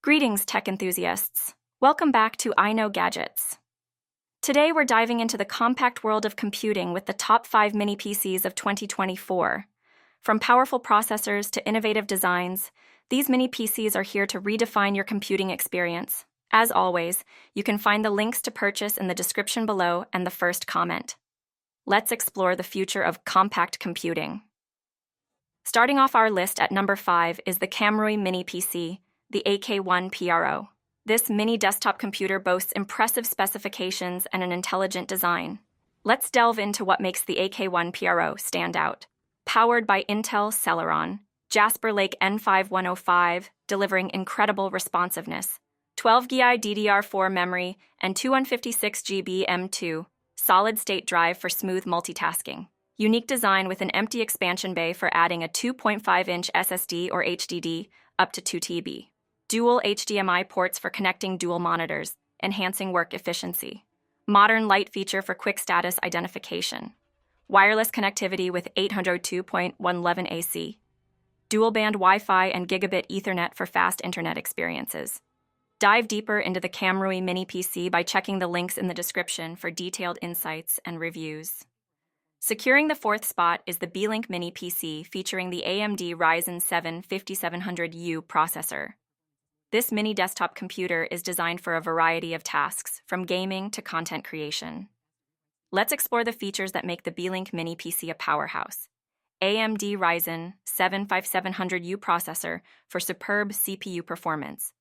Greetings, tech enthusiasts. Welcome back to I Know Gadgets. Today we're diving into the compact world of computing with the top 5 mini PCs of 2024. From powerful processors to innovative designs, these mini PCs are here to redefine your computing experience. As always, you can find the links to purchase in the description below and the first comment. Let's explore the future of compact computing. Starting off our list at number 5 is the KAMRUI Mini PC, the AK1 Pro. This mini desktop computer boasts impressive specifications and an intelligent design. Let's delve into what makes the AK1 Pro stand out. Powered by Intel Celeron, Jasper Lake N5105, delivering incredible responsiveness, 12GB DDR4 memory, and 256GB M2 solid-state drive for smooth multitasking. Unique design with an empty expansion bay for adding a 2.5-inch SSD or HDD up to 2 TB. Dual HDMI ports for connecting dual monitors, enhancing work efficiency. Modern light feature for quick status identification. Wireless connectivity with 802.11 AC. Dual-band Wi-Fi and gigabit Ethernet for fast internet experiences. Dive deeper into the KAMRUI Mini PC by checking the links in the description for detailed insights and reviews. Securing the fourth spot is the Beelink Mini PC featuring the AMD Ryzen 7 5700U processor. This mini desktop computer is designed for a variety of tasks, from gaming to content creation. Let's explore the features that make the Beelink Mini PC a powerhouse. AMD Ryzen 7 5700U processor for superb CPU performance.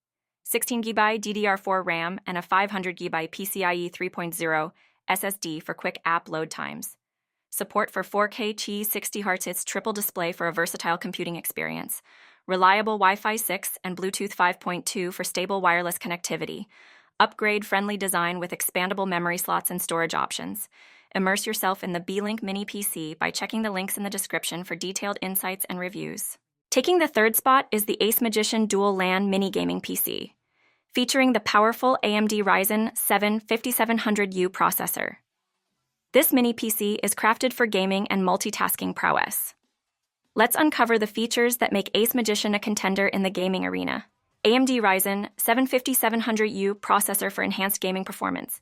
16GB DDR4 RAM and a 500GB PCIe 3.0 SSD for quick app load times. Support for 4K Qi 60Hz triple display for a versatile computing experience. Reliable Wi-Fi 6 and Bluetooth 5.2 for stable wireless connectivity. Upgrade-friendly design with expandable memory slots and storage options. Immerse yourself in the Beelink Mini PC by checking the links in the description for detailed insights and reviews. Taking the third spot is the ACEMAGICIAN Dual LAN Mini Gaming PC, featuring the powerful AMD Ryzen 7 5700U processor. This mini PC is crafted for gaming and multitasking prowess. Let's uncover the features that make ACEMAGICIAN a contender in the gaming arena. AMD Ryzen 7 5700U processor for enhanced gaming performance.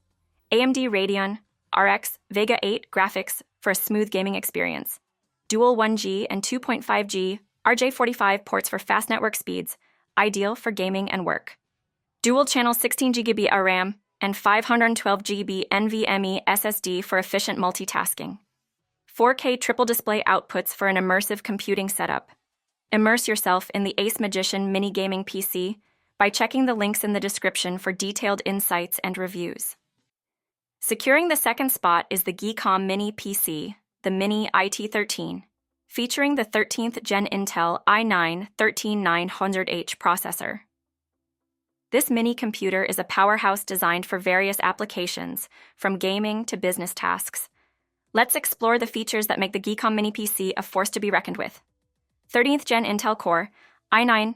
AMD Radeon RX Vega 8 graphics for a smooth gaming experience. Dual 1G and 2.5G RJ45 ports for fast network speeds, ideal for gaming and work. Dual-channel 16GB RAM and 512GB NVMe SSD for efficient multitasking. 4K triple display outputs for an immersive computing setup. Immerse yourself in the ACEMAGICIAN Mini Gaming PC by checking the links in the description for detailed insights and reviews. Securing the second spot is the GEEKOM Mini PC, the Mini IT13, featuring the 13th Gen Intel i9-13900H processor. This mini computer is a powerhouse designed for various applications, from gaming to business tasks. Let's explore the features that make the GEEKOM Mini PC a force to be reckoned with. 13th Gen Intel Core i9-13900H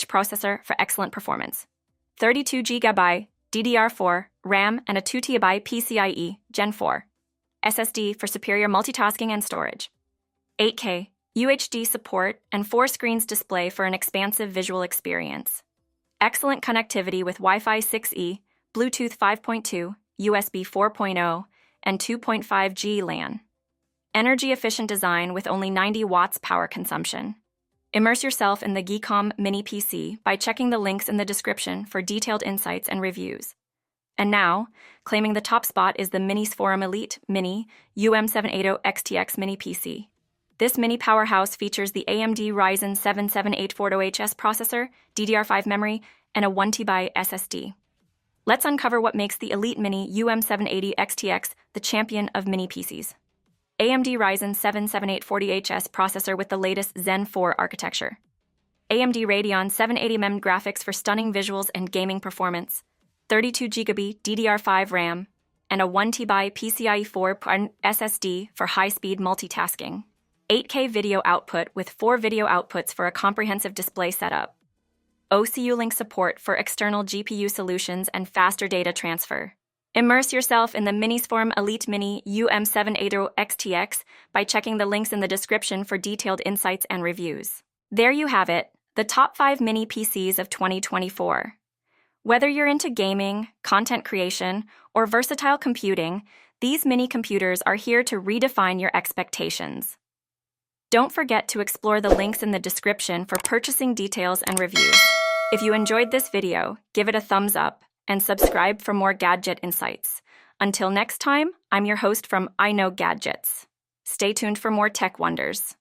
processor for excellent performance. 32GB DDR4 RAM and a 2TB PCIe Gen 4 SSD for superior multitasking and storage. 8K UHD support and 4 screens display for an expansive visual experience. Excellent connectivity with Wi-Fi 6E, Bluetooth 5.2, USB 4.0, and 2.5G LAN. Energy-efficient design with only 90 watts power consumption. Immerse yourself in the GEEKOM Mini PC by checking the links in the description for detailed insights and reviews. And now, claiming the top spot is the MINISFORUM EliteMini UM780 XTX Mini PC. This mini powerhouse features the AMD Ryzen 7 7840HS processor, DDR5 memory, and a 1TB SSD. Let's uncover what makes the EliteMini UM780 XTX the champion of mini PCs. AMD Ryzen 7 7840HS processor with the latest Zen 4 architecture. AMD Radeon 780mm graphics for stunning visuals and gaming performance. 32GB DDR5 RAM, and a 1TB PCIe 4 SSD for high-speed multitasking. 8K video output with 4 video outputs for a comprehensive display setup. OCU Link support for external GPU solutions and faster data transfer. Immerse yourself in the MINISFORUM EliteMini UM780 XTX by checking the links in the description for detailed insights and reviews. There you have it, The top 5 mini PCs of 2024. Whether you're into gaming, content creation, or versatile computing, these mini computers are here to redefine your expectations. Don't forget to explore the links in the description for purchasing details and reviews. If you enjoyed this video, give it a thumbs up and subscribe for more gadget insights. Until next time, I'm your host from I Know Gadgets. Stay tuned for more tech wonders.